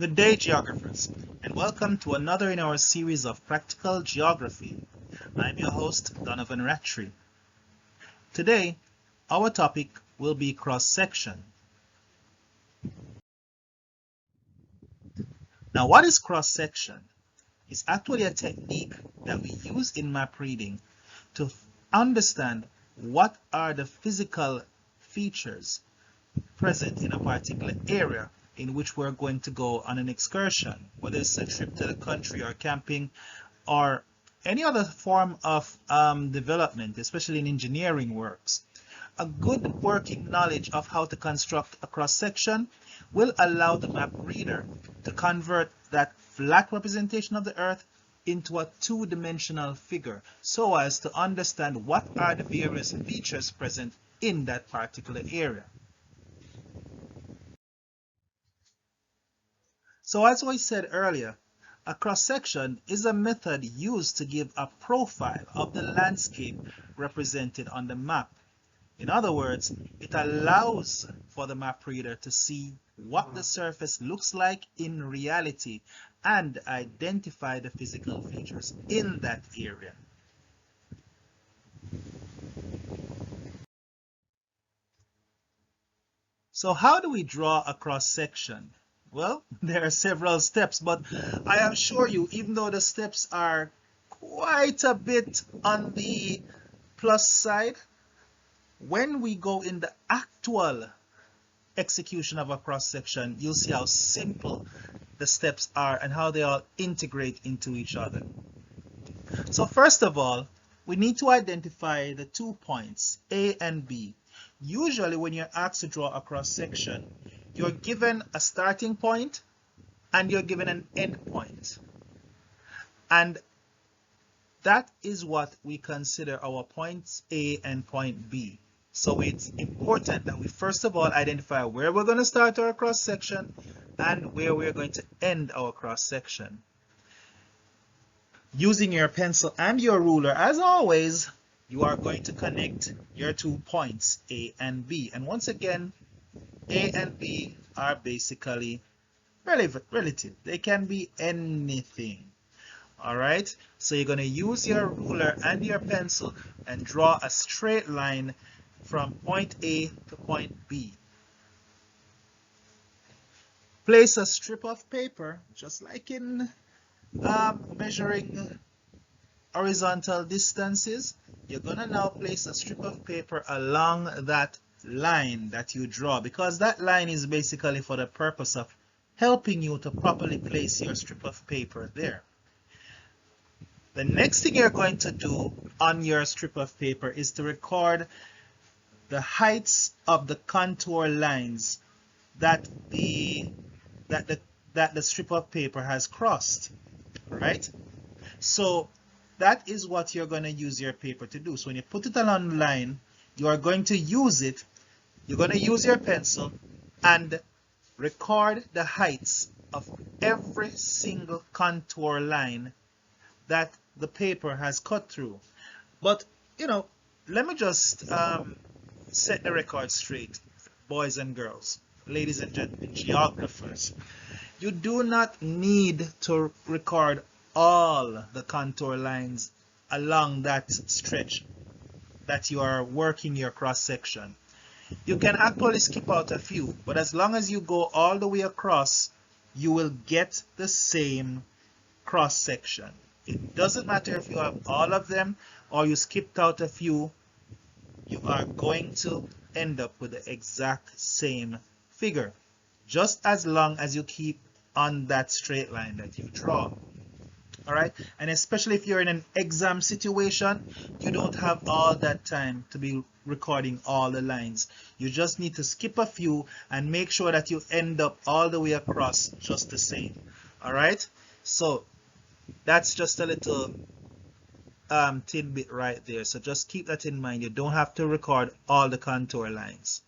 Good day, geographers, and welcome to another in our series of practical geography. I'm your host, Donovan Rattray. Today, our topic will be cross-section. Now, what is cross-section? It's actually a technique that we use in map reading to understand what are the physical features present in a particular area in which we're going to go on an excursion, whether it's a trip to the country or camping or any other form of development, especially in engineering works. A good working knowledge of how to construct a cross-section will allow the map reader to convert that flat representation of the Earth into a two-dimensional figure so as to understand what are the various features present in that particular area. So as I said earlier, a cross-section is a method used to give a profile of the landscape represented on the map. In other words, it allows for the map reader to see what the surface looks like in reality and identify the physical features in that area. So how do we draw a cross-section? Well, there are several steps, but I assure you, even though the steps are quite a bit on the plus side, when we go in the actual execution of a cross-section, you'll see how simple the steps are and how they all integrate into each other. So first of all, we need to identify the 2 points, A and B. Usually when you're asked to draw a cross-section, you're given a starting point and you're given an end point. And that is what we consider our points A and point B. So it's important that we first of all identify where we're going to start our cross-section and where we're going to end our cross-section. Using your pencil and your ruler, as always, you are going to connect your 2 points, A and B. And once again, A and B are basically relative. They can be anything. All right, so you're going to use your ruler and your pencil and draw a straight line from point A to point B. Place a strip of paper, just like in measuring horizontal distances. You're going to now place a strip of paper along that line that you draw, because that line is basically for the purpose of helping you to properly place your strip of paper there. The next thing you're going to do on your strip of paper is to record the heights of the contour lines that the strip of paper has crossed. Right? So that is what you're going to use your paper to do. So when you put it along the line, you are going to use it. You're going to use your pencil and record the heights of every single contour line that the paper has cut through. But, let me just set the record straight, boys and girls, ladies and gentlemen, geographers. You do not need to record all the contour lines along that stretch that you are working your cross-section. You can actually skip out a few, but as long as you go all the way across, you will get the same cross-section. It doesn't matter if you have all of them or you skipped out a few, you are going to end up with the exact same figure, just as long as you keep on that straight line that you draw. All right, and especially if you're in an exam situation, you don't have all that time to be recording all the lines. You just need to skip a few and make sure that you end up all the way across just the same. All right, so that's just a little tidbit right there. So just keep that in mind. You don't have to record all the contour lines.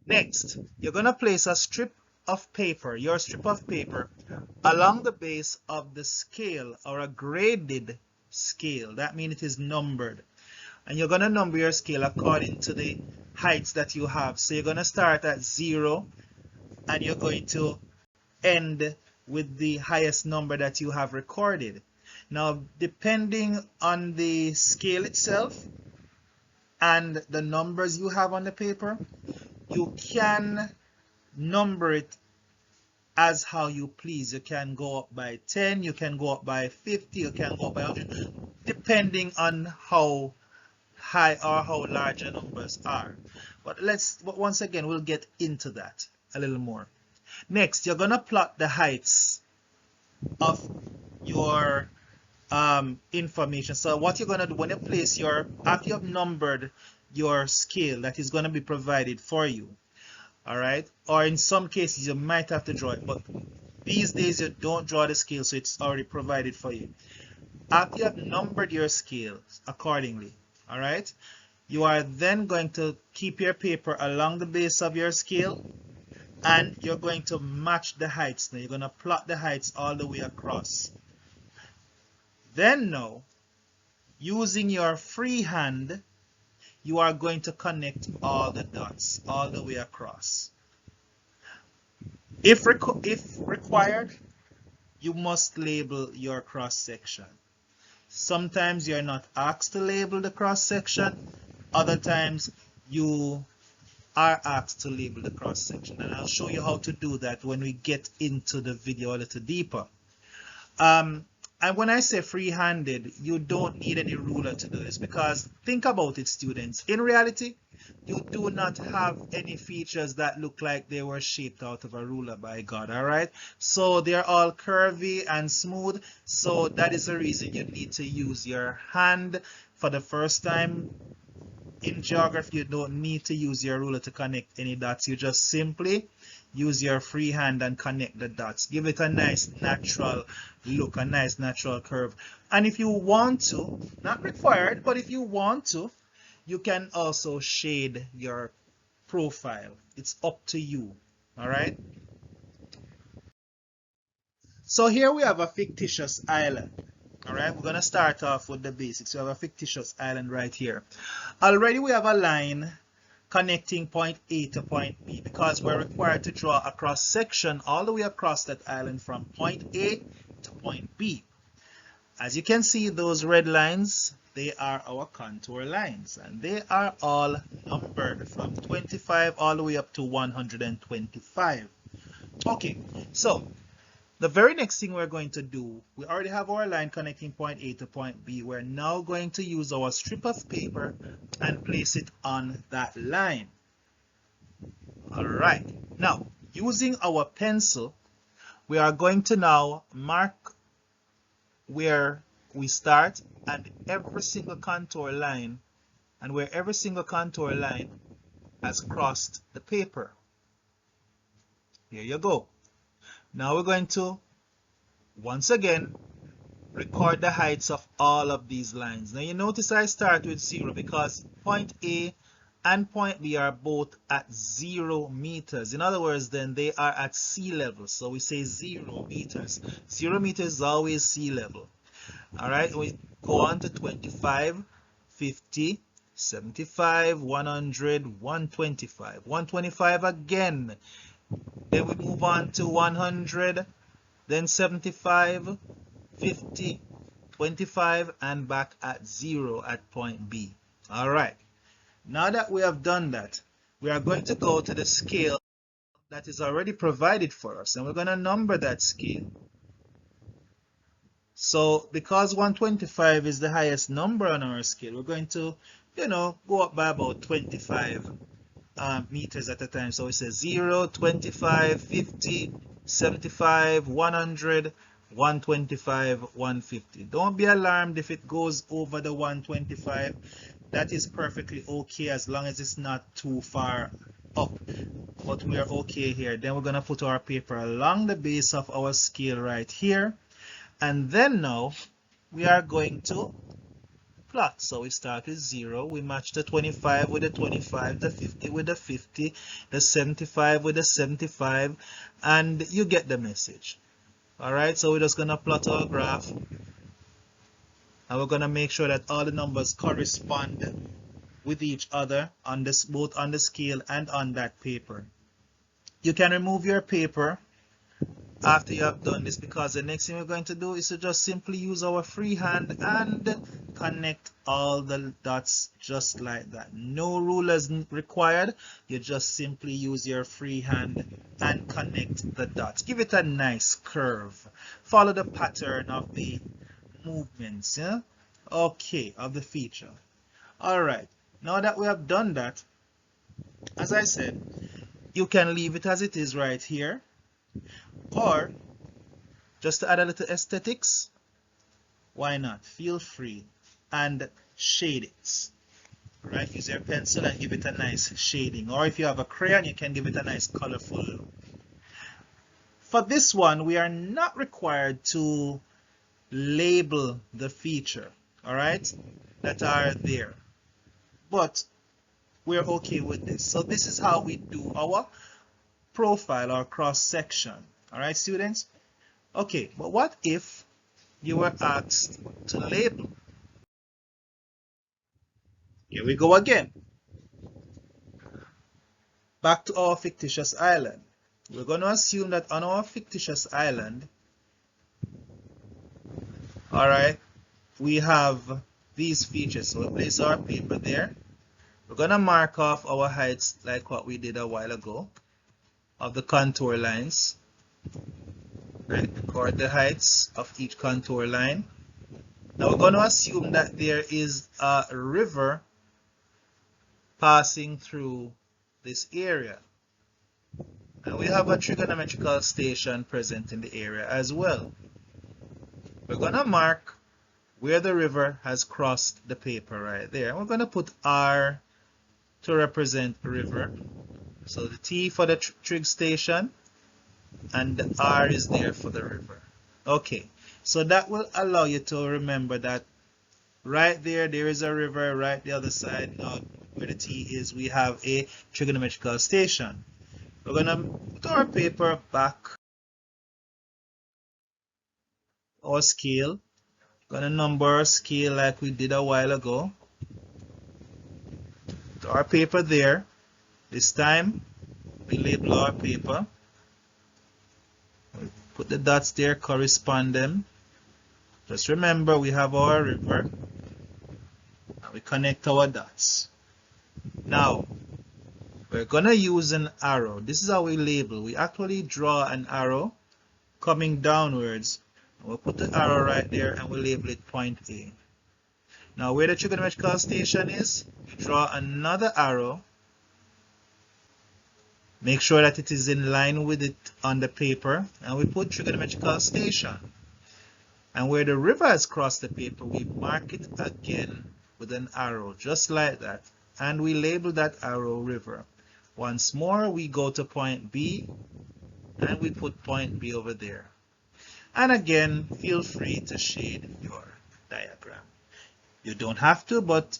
Next, you're going to place a strip of paper, your strip of paper, along the base of the scale, or a graded scale. That means it is numbered. And you're going to number your scale according to the heights that you have. So you're going to start at 0 and you're going to end with the highest number that you have recorded. Now, depending on the scale itself and the numbers you have on the paper, you can number it as how you please. You can go up by 10, you can go up by 50, you can go up by 100, depending on how high or how large the numbers are. But once again, we'll get into that a little more. Next, you're gonna plot the heights of your information. So what you're gonna do when you place after you have numbered your scale that is gonna be provided for you, all right, or in some cases you might have to draw it, but these days you don't draw the scale, so it's already provided for you. After you have numbered your scales accordingly, all right, you are then going to keep your paper along the base of your scale and you're going to match the heights. Now you're going to plot the heights all the way across. Then now, using your free hand, you are going to connect all the dots all the way across. If required, you must label your cross section. Sometimes you're not asked to label the cross section. Other times you are asked to label the cross section, and I'll show you how to do that when we get into the video a little deeper. And when I say free-handed, you don't need any ruler to do this, because think about it, students. In reality, you do not have any features that look like they were shaped out of a ruler by God, all right? So they're all curvy and smooth, so that is the reason you need to use your hand. For the first time in geography, you don't need to use your ruler to connect any dots. You just simply use your free hand and connect the dots. Give it a nice natural look, a nice natural curve. And if you want to, not required, but if you want to, you can also shade your profile. It's up to you, all right? So here we have a fictitious island. All right, we're going to start off with the basics. We have a fictitious island right here. Already we have a line connecting point A to point B, because we're required to draw a cross section all the way across that island from point A to point B. As you can see, those red lines, they are our contour lines, and they are all numbered from 25 all the way up to 125. Okay, so the very next thing we're going to do, we already have our line connecting point A to point B. We're now going to use our strip of paper and place it on that line. All right, now using our pencil, we are going to now mark where we start and every single contour line, and where every single contour line has crossed the paper. Here you go. Now we're going to, once again, record the heights of all of these lines. Now you notice I start with 0 because point A and point B are both at 0 meters. In other words, then they are at sea level. So we say 0 meters. 0 meters is always sea level. All right, we go on to 25, 50, 75, 100, 125. 125 again. Then we move on to 100, then 75, 50, 25, and back at 0 at point B. All right. Now that we have done that, we are going to go to the scale that is already provided for us, and we're going to number that scale. So because 125 is the highest number on our scale, we're going to, go up by about 25 meters at a time. So we say 0, 25, 50, 75, 100, 125, 150. Don't be alarmed if it goes over the 125. That is perfectly okay as long as it's not too far up. But we are okay here. Then we're going to put our paper along the base of our scale right here. And then now we are going to plot. So we start with 0, we match the 25 with the 25, the 50 with the 50, the 75 with the 75, and you get the message. All right, so we're just going to plot our graph, and we're going to make sure that all the numbers correspond with each other on this, both on the scale and on that paper. You can remove your paper after you have done this, because the next thing we're going to do is to just simply use our free hand and connect all the dots just like that. No rulers required. You just simply use your free hand and connect the dots. Give it a nice curve. Follow the pattern of the movements, yeah? Okay, of the feature. All right, now that we have done that, as I said, you can leave it as it is right here, or just to add a little aesthetics, why not? Feel free and shade it. Right? Use your pencil and give it a nice shading. Or if you have a crayon, you can give it a nice colorful look. For this one, we are not required to label the feature, all right, that are there. But we're okay with this. So this is how we do our profile or cross section. All right, students? Okay, but what if you were asked to label? Here we go again. Back to our fictitious island. We're going to assume that on our fictitious island, all right, we have these features. So we place our paper there. We're going to mark off our heights like what we did a while ago of the contour lines. Right, record the heights of each contour line. Now we're going to assume that there is a river passing through this area. And we have a trigonometrical station present in the area as well. We're going to mark where the river has crossed the paper right there. We're going to put R to represent river. So the T for the trig station, and the R is there for the river. Okay, so that will allow you to remember that right there is a river, right the other side, now where the T is, we have a trigonometrical station. We're going to put our paper back, our scale. We're going to number our scale like we did a while ago. Put our paper there. This time, we label our paper. Put the dots there, correspond them. Just remember we have our river and we connect our dots. Now we're gonna use an arrow. This is how we label. We actually draw an arrow coming downwards. We'll put the arrow right there and we'll label it point A. Now where the trigonometrical station is, we draw another arrow. Make sure that it is in line with it on the paper, and we put trigonometrical station. And where the river has crossed the paper, we mark it again with an arrow, just like that. And we label that arrow river. Once more, we go to point B, and we put point B over there. And again, feel free to shade your diagram. You don't have to, but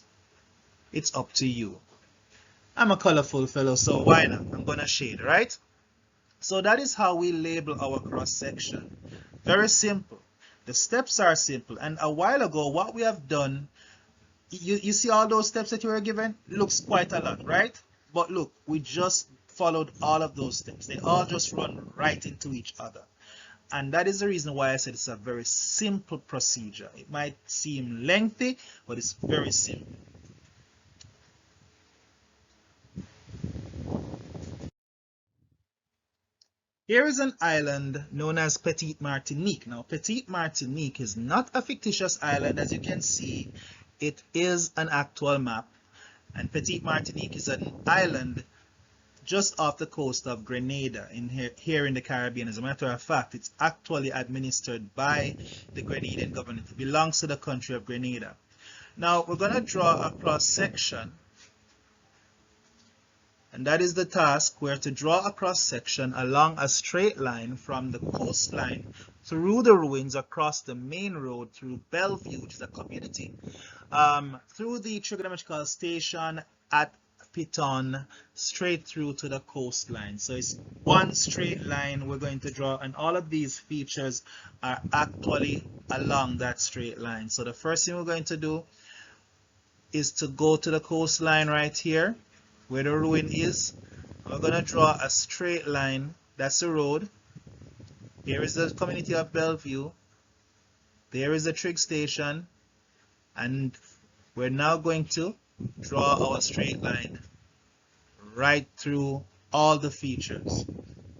it's up to you. I'm a colorful fellow, so why not? I'm going to shade, right? So that is how we label our cross section. Very simple. The steps are simple. And a while ago, what we have done, you see all those steps that you were given? Looks quite a lot, right? But look, we just followed all of those steps. They all just run right into each other. And that is the reason why I said it's a very simple procedure. It might seem lengthy, but it's very simple. Here is an island known as Petite Martinique. Now, Petite Martinique is not a fictitious island, as you can see. It is an actual map. And Petite Martinique is an island just off the coast of Grenada here in the Caribbean. As a matter of fact, it's actually administered by the Grenadian government. It belongs to the country of Grenada. Now, we're going to draw a cross section. And that is the task. We're to draw a cross section along a straight line from the coastline through the ruins across the main road through Bellevue, which is a community, through the trigonometrical station at Piton, straight through to the coastline. So it's one straight line we're going to draw, and all of these features are actually along that straight line. So the first thing we're going to do is to go to the coastline right here where the ruin is. We're going to draw a straight line. That's the road. Here is the community of Bellevue. There is the trig station. And we're now going to draw our straight line right through all the features.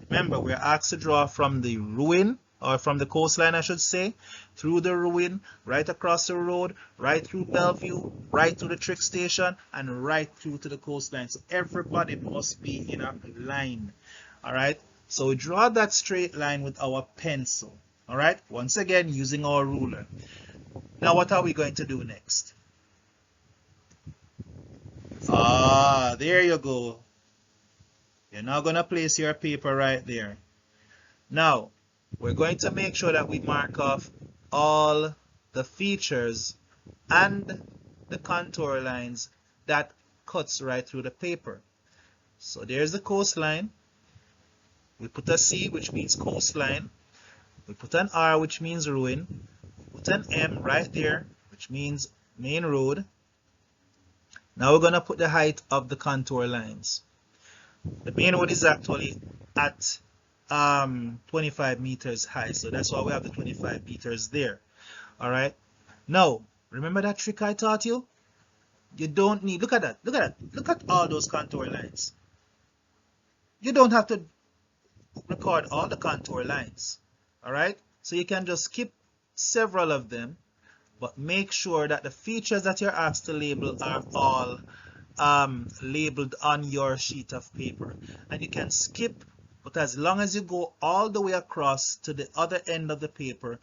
Remember, we're asked to draw from the ruin, or from the coastline I should say, through the ruin, right across the road, right through Bellevue, right through the trig station, and right through to the coastline. So everybody must be in a line. Alright, so we draw that straight line with our pencil. Alright, once again using our ruler. Now what are we going to do next? There you go. You're now going to place your paper right there. Now, we're going to make sure that we mark off all the features and the contour lines that cuts right through the paper. So there's the coastline. We put a C, which means coastline. We put an R, which means ruin. Put an M right there, which means main road. Now we're going to put the height of the contour lines. The main road is actually at 25 meters high, so that's why we have the 25 meters there. Alright, now remember that trick I taught you? You don't need, look at that, look at all those contour lines. You don't have to record all the contour lines. Alright, so you can just skip several of them, but make sure that the features that you're asked to label are all labeled on your sheet of paper. And you can skip, but as long as you go all the way across to the other end of the paper,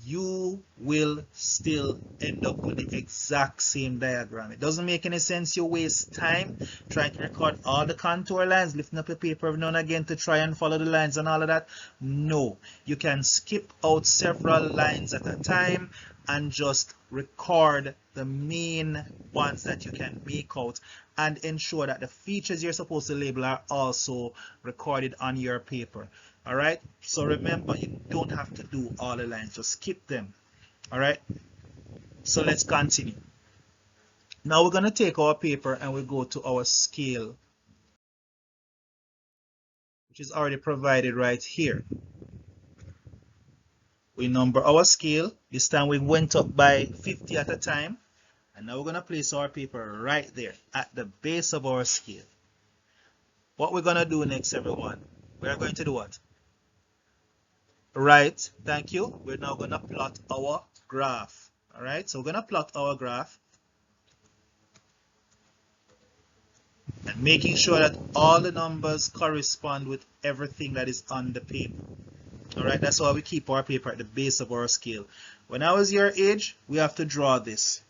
you will still end up with the exact same diagram. It doesn't make any sense you waste time trying to record all the contour lines, lifting up your paper every now and again to try and follow the lines and all of that. No, you can skip out several lines at a time and just record the main ones that you can make out and ensure that the features you're supposed to label are also recorded on your paper. Alright, so remember, you don't have to do all the lines, just skip them. Alright, so let's continue. Now we're going to take our paper and we'll go to our scale, which is already provided right here. We number our scale. This time we went up by 50 at a time. And now we're going to place our paper right there at the base of our scale. What we're going to do next, everyone, we are going to do what? Right, thank you. We're now going to plot our graph. Alright, so we're going to plot our graph. And making sure that all the numbers correspond with everything that is on the paper. Alright, that's why we keep our paper at the base of our scale. When I was your age, we have to draw this.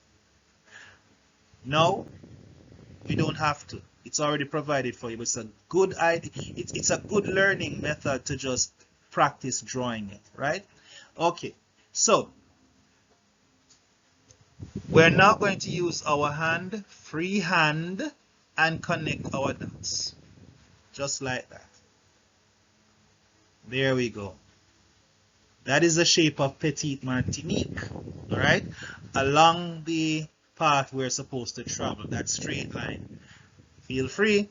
Now, we don't have to. It's already provided for you. But it's a good idea. It's a good learning method to just practice drawing it, right? Okay, so we're now going to use our hand, free hand, and connect our dots. Just like that. There we go. That is the shape of Petite Martinique, all right? Along the path we're supposed to travel, that straight line. Feel free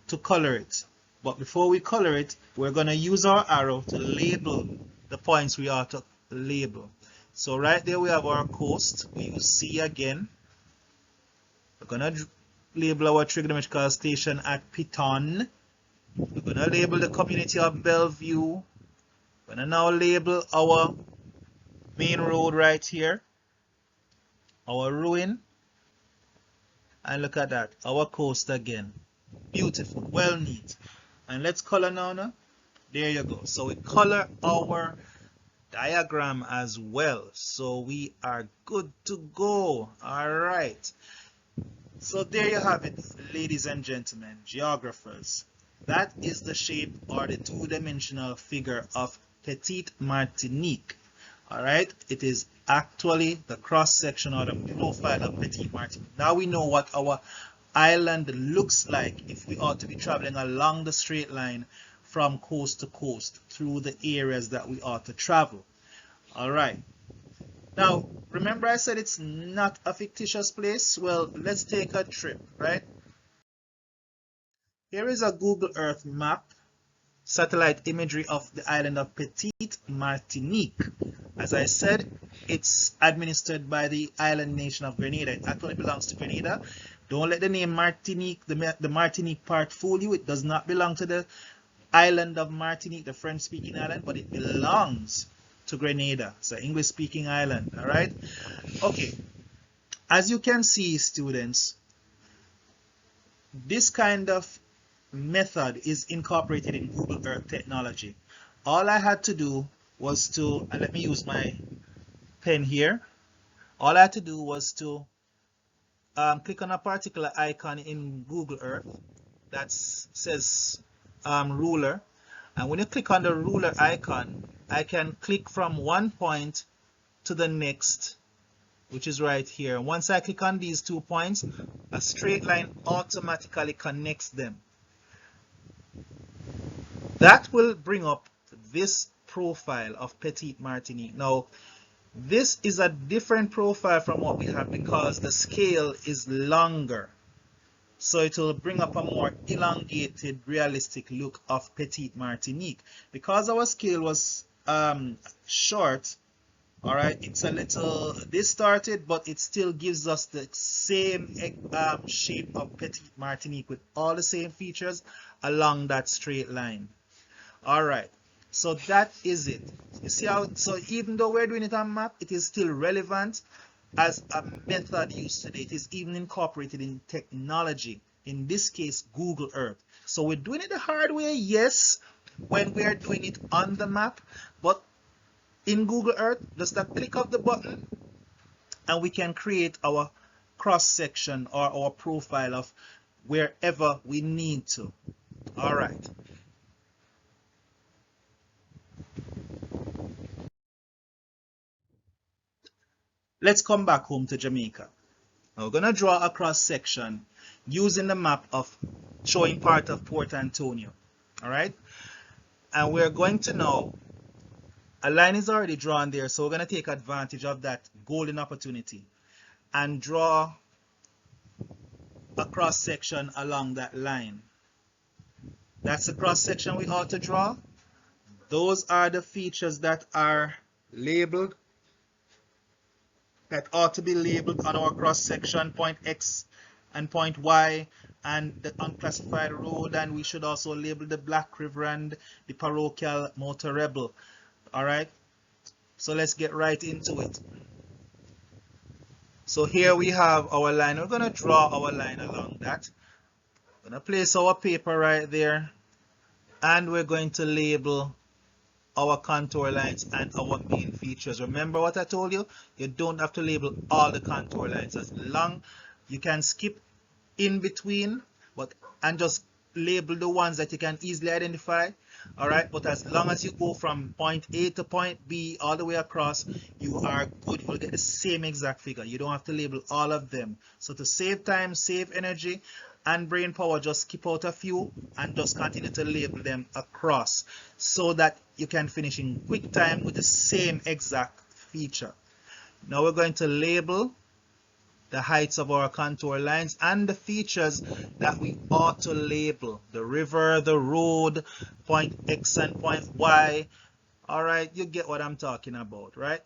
to color it. But before we color it, we're going to use our arrow to label the points we are to label. So right there we have our coast. We use C again. We're going to label our trigonometrical station at Piton. We're going to label the community of Bellevue. We're going to now label our main road right here, our ruin, and look at that, our coast again. Beautiful, well neat. And let's color now. There you go. So we color our diagram as well. So we are good to go. All right. So there you have it, ladies and gentlemen, geographers. That is the shape or the two-dimensional figure of Petite Martinique. Alright, it is actually the cross-section or the profile of Petite Martinique. Now we know what our island looks like if we ought to be traveling along the straight line from coast to coast through the areas that we ought to travel. Alright, now remember I said it's not a fictitious place? Well, let's take a trip, right? Here is a Google Earth map, satellite imagery of the island of Petite Martinique. As I said, it's administered by the island nation of Grenada. It actually belongs to Grenada. Don't let the name Martinique, the Martinique part fool you. It does not belong to the island of Martinique, the French-speaking island, but it belongs to Grenada. It's an English-speaking island, all right? Okay, as you can see, students, this kind of method is incorporated in Google Earth technology. All I had to do was to, and let me use my pen here. All I had to do was to click on a particular icon in Google Earth that says ruler. And when you click on the ruler icon, I can click from one point to the next, which is right here. Once I click on these 2 points, a straight line automatically connects them. That will bring up this profile of Petite Martinique. Now, this is a different profile from what we have because the scale is longer. So it will bring up a more elongated, realistic look of Petite Martinique. Because our scale was short, all right, it's a little distorted, but it still gives us the same shape of Petite Martinique with all the same features along that straight line. All right, so that is it. You see how, so even though we're doing it on map, it is still relevant as a method used today. It is even incorporated in technology, in this case Google Earth. So we're doing it the hard way, yes, when we're doing it on the map, but in Google Earth, just a click of the button and we can create our cross section or our profile of wherever we need to. All right. Let's come back home to Jamaica. Now we're going to draw a cross section using the map of showing part of Port Antonio. All right. And we're going to now, a line is already drawn there, so we're going to take advantage of that golden opportunity and draw a cross section along that line. That's the cross section we ought to draw. Those are the features that are labeled, that ought to be labeled on our cross section, point X and point Y and the unclassified road, and we should also label the Black River and the parochial motor rebel. All right, so let's get right into it. So here we have our line. We're going to draw our line along that. We're going to place our paper right there, and we're going to label our contour lines and our main features. Remember what I told you? You don't have to label all the contour lines. As long you can skip in between, and just label the ones that you can easily identify. All right, but as long as you go from point A to point B all the way across, you are good. You'll get the same exact figure. You don't have to label all of them. So to save time, save energy and brain power, just skip out a few and just continue to label them across so that you can finish in quick time with the same exact feature. Now we're going to label the heights of our contour lines and the features that we ought to label. The river, the road, point X and point Y. All right, you get what I'm talking about, right?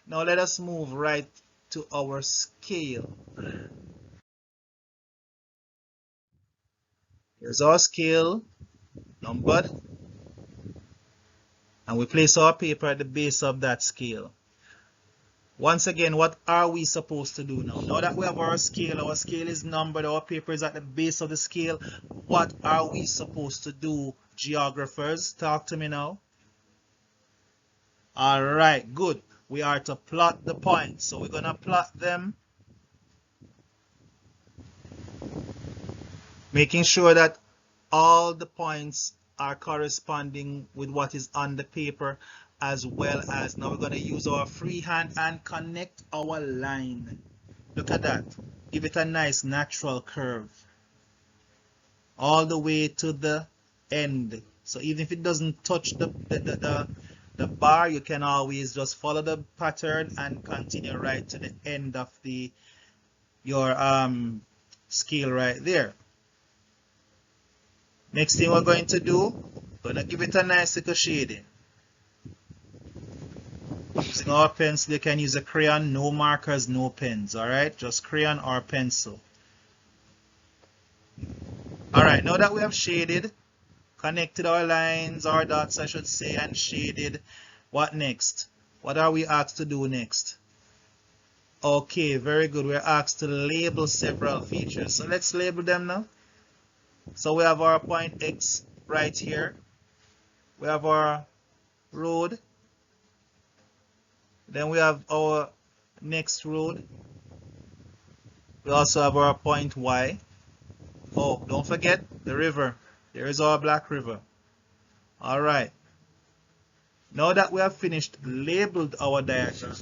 Now let us move right to our scale. Here's our scale, numbered. And we place our paper at the base of that scale. Once again, what are we supposed to do now? Now that we have our scale is numbered, our paper is at the base of the scale. What are we supposed to do, geographers? Talk to me now. All right, good. We are to plot the points. So we're going to plot them, making sure that all the points are corresponding with what is on the paper, as well as now we're going to use our freehand and connect our line. Look at that. Give it a nice natural curve all the way to the end. So even if it doesn't touch the the bar, you can always just follow the pattern and continue right to the end of your scale right there. Next thing we're going to do, gonna give it a nice little shading. Using our pencil, you can use a crayon, no markers, no pens, alright? Just crayon or pencil. Alright, now that we have shaded, connected our lines, our dots I should say, and shaded, what next? What are we asked to do next? Okay, very good. We're asked to label several features. So let's label them now. So we have our point X right here. We have our road. Then we have our next road. We also have our point Y. Oh, don't forget the river. There is our Black River. All right. Now that we have finished labeled our diagram,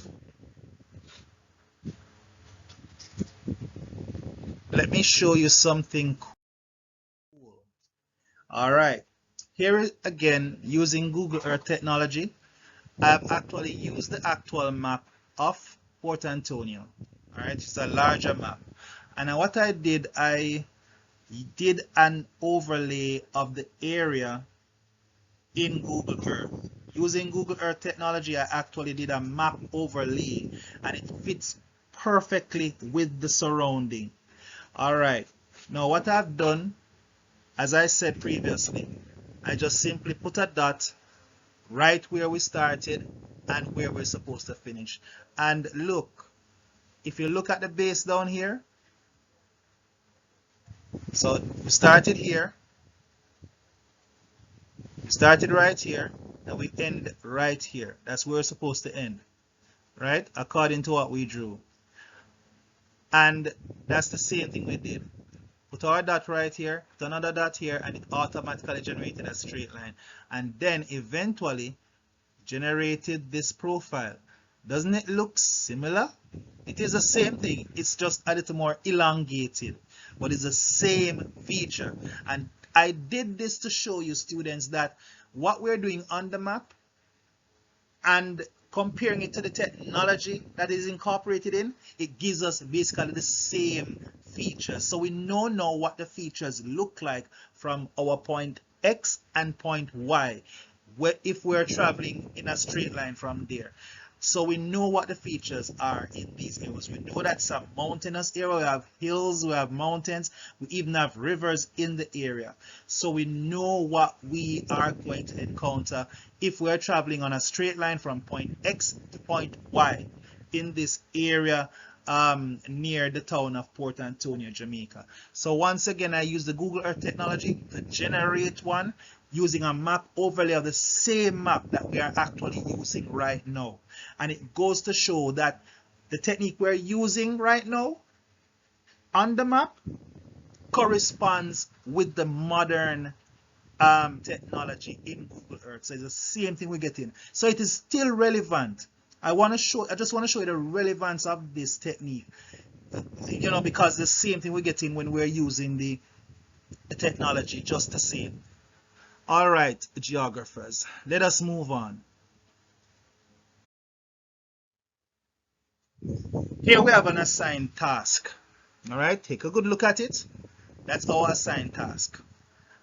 let me show you something cool. All right. Here again, using Google Earth technology, I've actually used the actual map of Port Antonio. All right, it's a larger map. And what I did an overlay of the area in Google Earth. Using Google Earth technology, I actually did a map overlay and it fits perfectly with the surrounding. All right, now what I've done, as I said previously, I just simply put a dot right where we started and where we're supposed to finish. And look, if you look at the base down here, so we started here, we started right here, and we end right here. That's where we're supposed to end, right? According to what we drew. And that's the same thing we did. Put our dot right here, put another dot here, and it automatically generated a straight line. And then eventually generated this profile. Doesn't it look similar? It is the same thing, it's just a little more elongated, but it's the same feature. And I did this to show you, students, that what we're doing on the map and comparing it to the technology that is incorporated in, it gives us basically the same features. So we know now what the features look like from our point X and point Y, if we're traveling in a straight line from there. So we know what the features are in these areas. We know that's a mountainous area. We have hills, we have mountains, we even have rivers in the area. So we know what we are going to encounter if we're traveling on a straight line from point X to point Y in this area near the town of Port Antonio, Jamaica. So once again, I use the Google Earth technology to generate one using a map overlay of the same map that we are actually using right now. And it goes to show that the technique we're using right now on the map corresponds with the modern technology in Google Earth. So it's the same thing we're getting. So it is still relevant. I just want to show you the relevance of this technique, you know, because the same thing we're getting when we're using the technology, just the same. All right, geographers, let us move on. Here we have an assigned task. All right, take a good look at it. That's our assigned task.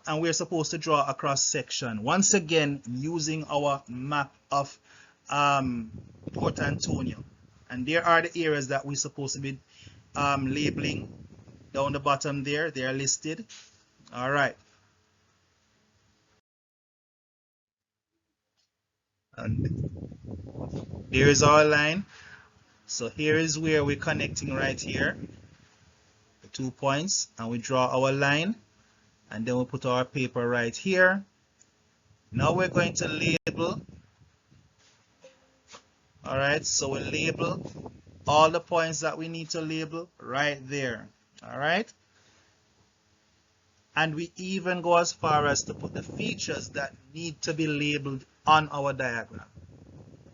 And we're supposed to draw a cross section. Once again, using our map of Port Antonio. And there are the areas that we're supposed to be labeling down the bottom there. They are listed. All right. And there is our line. So here is where we're connecting right here, the 2 points, and we draw our line, and then we put our paper right here. Now we're going to label. All right, so we label all the points that we need to label right there. All right, and we even go as far as to put the features that need to be labeled on our diagram.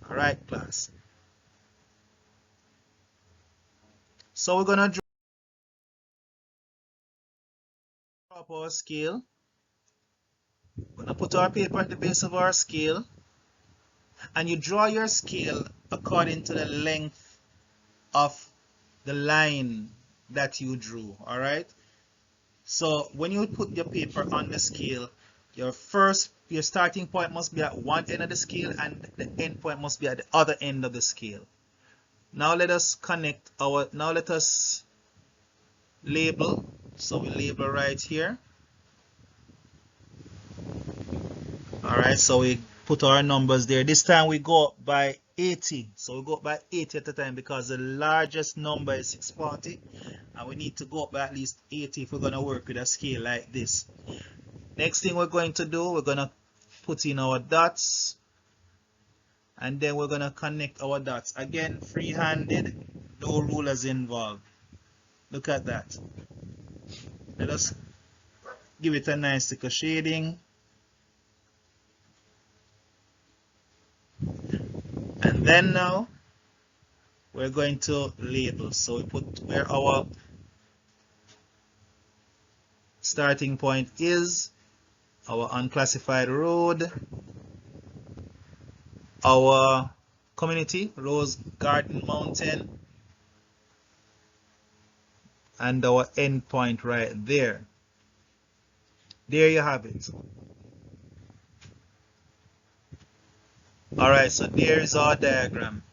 All right, class. So we're gonna draw up our scale. We're gonna put our paper at the base of our scale, and you draw your scale according to the length of the line that you drew. All right, so when you put your paper on the scale, your starting point must be at one end of the scale and the end point must be at the other end of the scale. Now let us let us label. So we label right here. All right, so we put our numbers there. This time we go up by 80. So we go up by 80 at a time because the largest number is 640 and we need to go up by at least 80 if we're going to work with a scale like this. Next thing we're going to do, we're going to put in our dots and then we're going to connect our dots. Again, free-handed, no rulers involved. Look at that. Let us give it a nice little shading. And then now we're going to label. So we put where our starting point is, our unclassified road, our community, Rose Garden Mountain, and our end point right there. There you have it. Alright, so there's our diagram.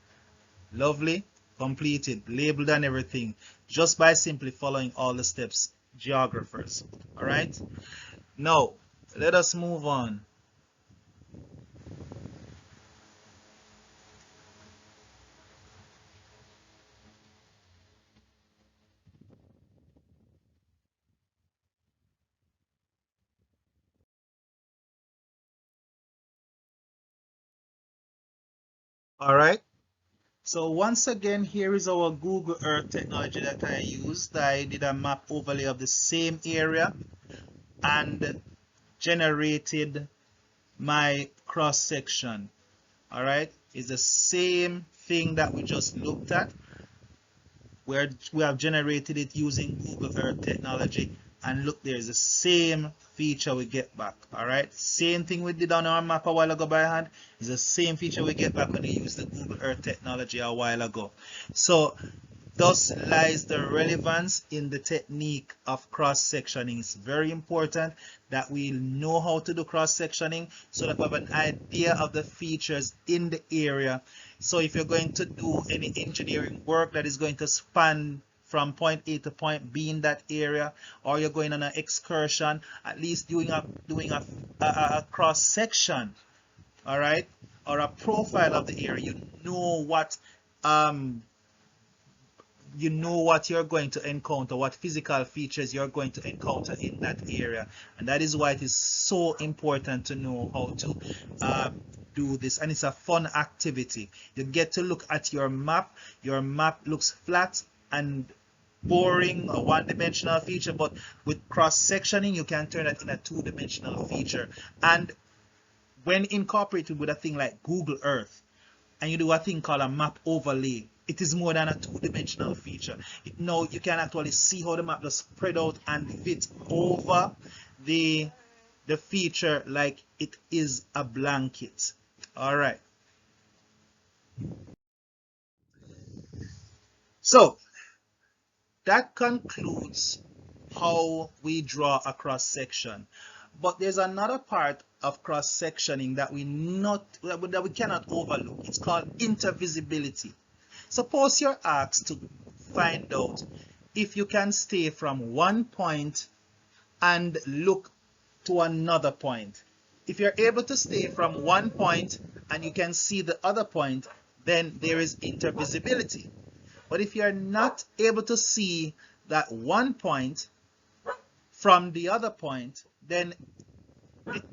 Lovely, completed, labeled and everything, just by simply following all the steps, geographers. Alright, now let us move on. Alright, so once again, here is our Google Earth technology that I used. I did a map overlay of the same area and generated my cross section. All right, it's the same thing that we just looked at, where we have generated it using Google Earth technology, and look, there's the same feature we get back. All right, same thing we did on our map a while ago by hand is the same feature we get back when we use the Google Earth technology a while ago. So thus lies the relevance in the technique of cross-sectioning. It's very important that we know how to do cross-sectioning so that we have an idea of the features in the area. So if you're going to do any engineering work that is going to span from point A to point B in that area, or you're going on an excursion, at least doing a cross-section, all right, or a profile of the area, you know what you're going to encounter, what physical features you're going to encounter in that area, and that is why it is so important to know how to do this. And it's a fun activity. You get to look at your map. Your map looks flat and boring, a one-dimensional feature, but with cross-sectioning you can turn it in a two-dimensional feature. And when incorporated with a thing like Google Earth, and you do a thing called a map overlay, it is more than a two-dimensional feature. Now you can actually see how the map just spread out and fit over the feature like it is a blanket. All right. So that concludes how we draw a cross section. But there's another part of cross sectioning that we cannot overlook. It's called intervisibility. Suppose you're asked to find out if you can stay from one point and look to another point. If you're able to stay from one point and you can see the other point, then there is intervisibility. But if you're not able to see that one point from the other point, then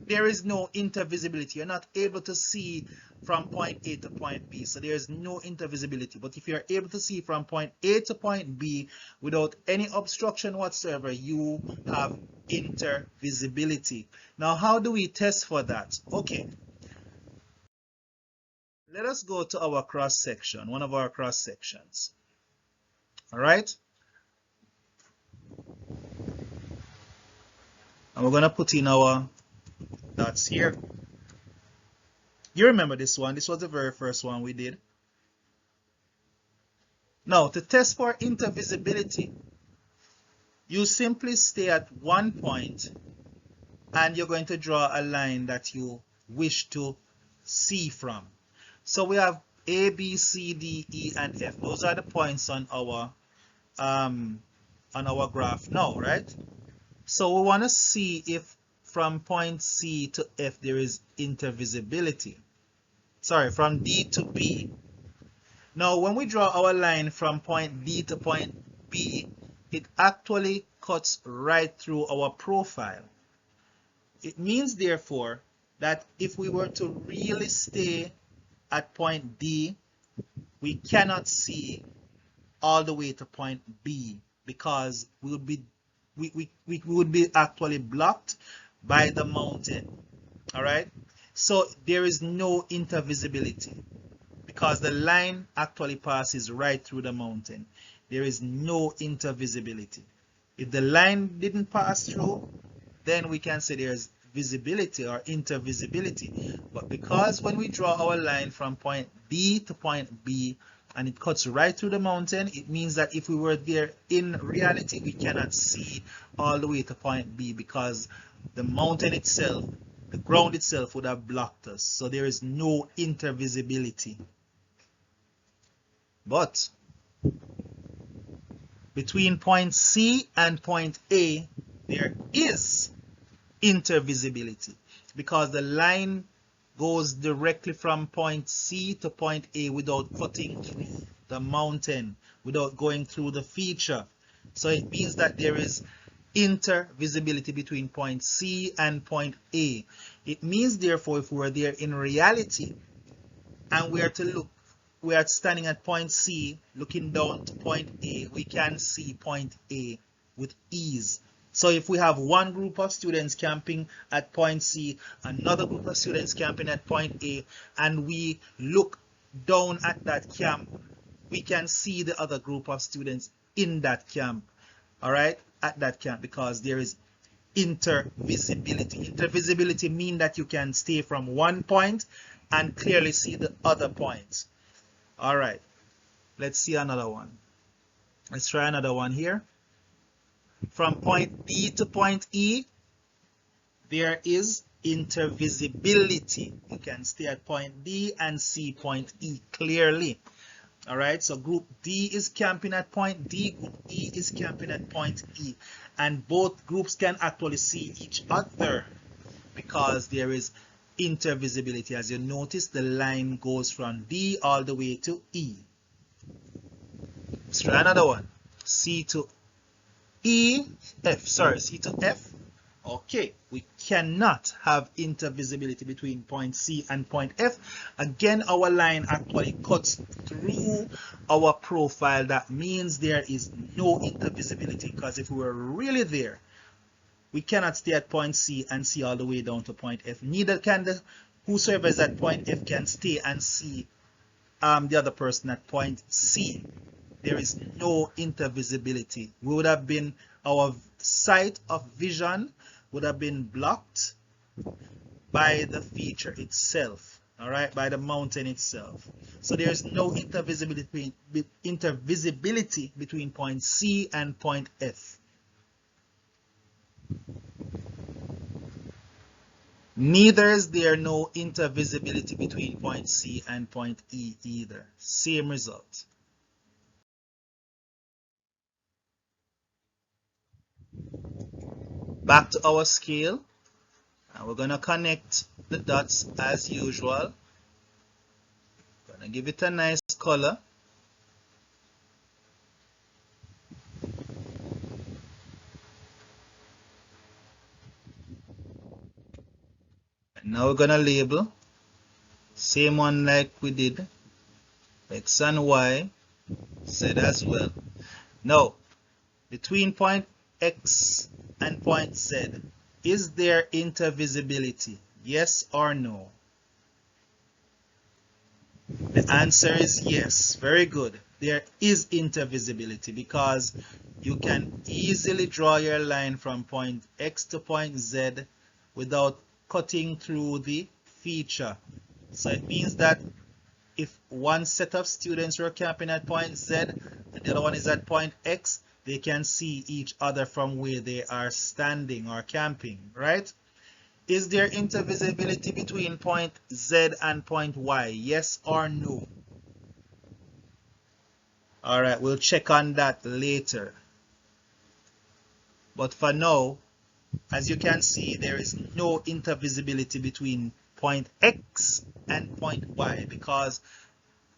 there is no intervisibility. You're not able to see from point A to point B, so there is no intervisibility. But if you're able to see from point A to point B without any obstruction whatsoever, you have intervisibility. Now, how do we test for that? Okay, let us go to our cross section, one of our cross sections. All right, and we're going to put in our dots here. You remember this one? This was the very first one we did. Now, to test for intervisibility, you simply stay at one point and you're going to draw a line that you wish to see from. So we have A, B, C, D, E, and F. Those are the points on our graph now, right? So we want to see if from point C to F there is intervisibility. Sorry, from D to B. Now, when we draw our line from point D to point B, it actually cuts right through our profile. It means, therefore, that if we were to really stay at point D, we cannot see all the way to point B because we would be actually blocked by the mountain. All right, so there is no intervisibility because the line actually passes right through the mountain. There is no intervisibility. If the line didn't pass through, then we can say there's visibility or intervisibility. But because when we draw our line from point D to point B and it cuts right through the mountain, it means that if we were there in reality, we cannot see all the way to point B because the mountain itself, the ground itself would have blocked us. So there is no intervisibility. But between point C and point A, there is intervisibility because the line goes directly from point C to point A without cutting through the mountain, without going through the feature. So it means that there is intervisibility between point C and point A. It means, therefore, if we were there in reality and we are to look, we are standing at point C looking down to point A, we can see point A with ease. So if we have one group of students camping at point C, another group of students camping at point A, and we look down at that camp, we can see the other group of students in that camp, all right, at that camp, because there is intervisibility. Intervisibility means that you can stay from one point and clearly see the other points. All right, let's see another one. Let's try another one here. From point D to point E, there is intervisibility. You can stay at point D and see point E clearly. All right, so group D is camping at point D, group E is camping at point E, and both groups can actually see each other because there is intervisibility. As you notice, the line goes from D all the way to E. Let's try another one. C to C to F. Okay, we cannot have intervisibility between point C and point F. Again, our line actually cuts through our profile. That means there is no intervisibility, because if we were really there, we cannot stay at point C and see all the way down to point F. Neither can whosoever is at point F can stay and see the other person at point C. There is no intervisibility. We would have been, our sight of vision would have been blocked by the feature itself, all right, by the mountain itself. So there is no intervisibility between point C and point F. Neither is there no intervisibility between point C and point E either. Same result. Back to our scale, and we're going to connect the dots as usual. Going to give it a nice color. And now we're going to label, same one like we did, X and Y, Z as well. Now, between point X and point Z, is there intervisibility? Yes or no? The answer is yes. Very good. There is intervisibility because you can easily draw your line from point X to point Z without cutting through the feature. So it means that if one set of students were camping at point Z and the other one is at point X, they can see each other from where they are standing or camping, right? Is there intervisibility between point Z and point Y? Yes or no? All right, we'll check on that later. But for now, as you can see, there is no intervisibility between point X and point Y because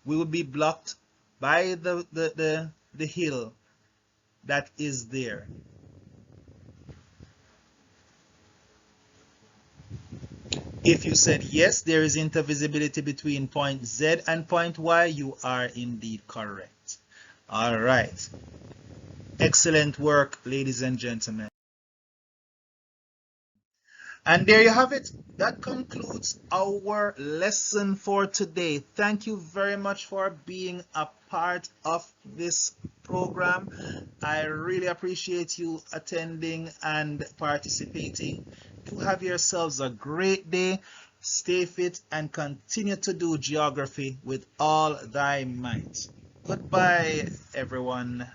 we will be blocked by the hill that is there. If you said yes, there is intervisibility between point Z and point Y, you are indeed correct. All right. Excellent work, ladies and gentlemen. And there you have it. That concludes our lesson for today. Thank you very much for being a part of this program. I really appreciate you attending and participating. Do have yourselves a great day. Stay fit and continue to do geography with all thy might. Goodbye, everyone.